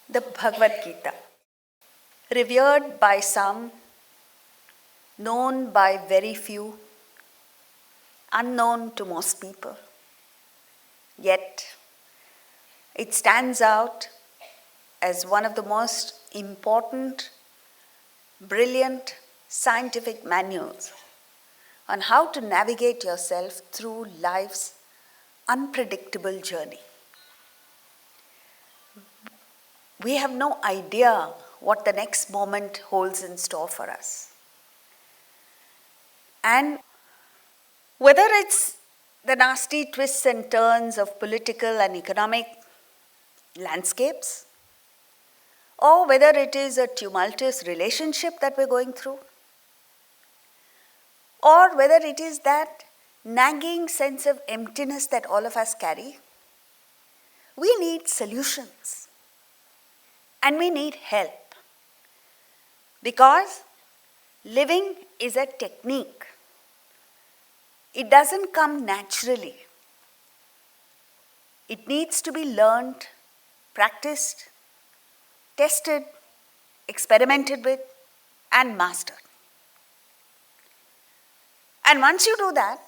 The Bhagavad Gita, revered by some, known by very few, unknown to most people. Yet, it stands out as one of the most important, brilliant scientific manuals on how to navigate yourself through life's unpredictable journey. We have no idea what the next moment holds in store for us. And whether it's the nasty twists and turns of political and economic landscapes, or whether it is a tumultuous relationship that we're going through, or whether it is that nagging sense of emptiness that all of us carry, we need solutions. And we need help. Because living is a technique. It doesn't come naturally. It needs to be learned, practiced, tested, experimented with, and mastered. And once you do that,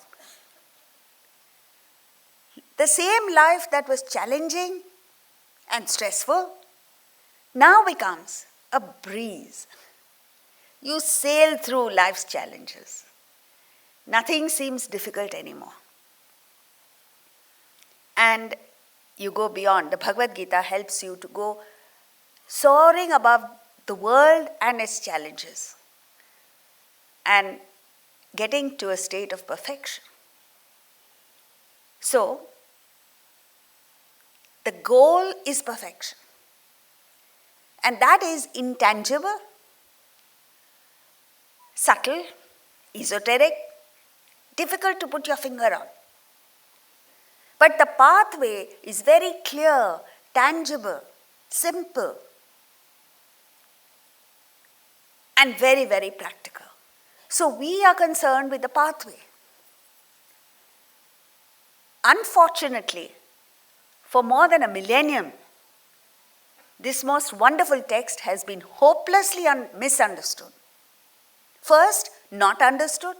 the same life that was challenging and stressful now becomes a breeze. You sail through life's challenges. Nothing seems difficult anymore. And you go beyond. The Bhagavad Gita helps you to go soaring above the world and its challenges and getting to a state of perfection. So, the goal is perfection. And that is intangible, subtle, esoteric, difficult to put your finger on. But the pathway is very clear, tangible, simple, and very, very practical. So we are concerned with the pathway. Unfortunately, for more than a millennium, this most wonderful text has been hopelessly misunderstood. First, not understood,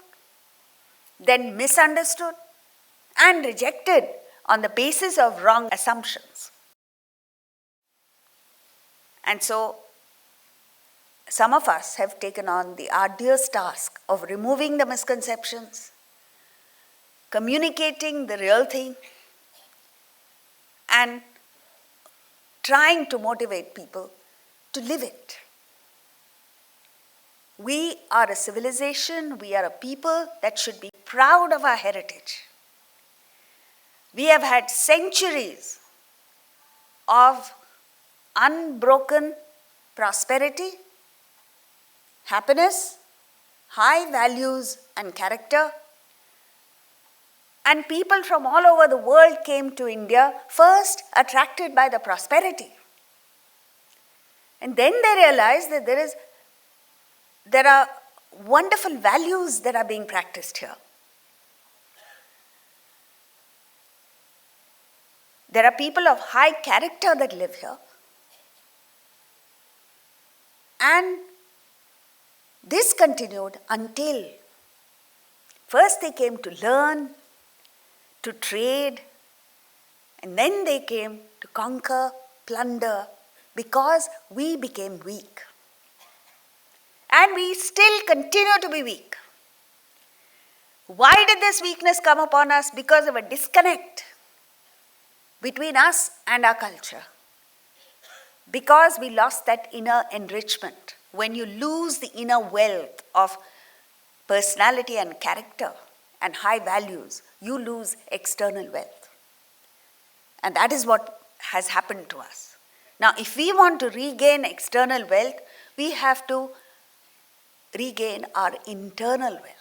then misunderstood, and rejected on the basis of wrong assumptions. And so, some of us have taken on the arduous task of removing the misconceptions, communicating the real thing, and trying to motivate people to live it. We are a civilization, we are a people that should be proud of our heritage. We have had centuries of unbroken prosperity, happiness, high values and character. And people from all over the world came to India, first attracted by the prosperity. And then they realized that there are wonderful values that are being practiced here. There are people of high character that live here. And this continued until first they came to learn, to trade, and then they came to conquer, plunder, because we became weak. And we still continue to be weak. Why did this weakness come upon us? Because of a disconnect between us and our culture. Because we lost that inner enrichment. When you lose the inner wealth of personality and character and high values, you lose external wealth. And that is what has happened to us. Now, if we want to regain external wealth, we have to regain our internal wealth.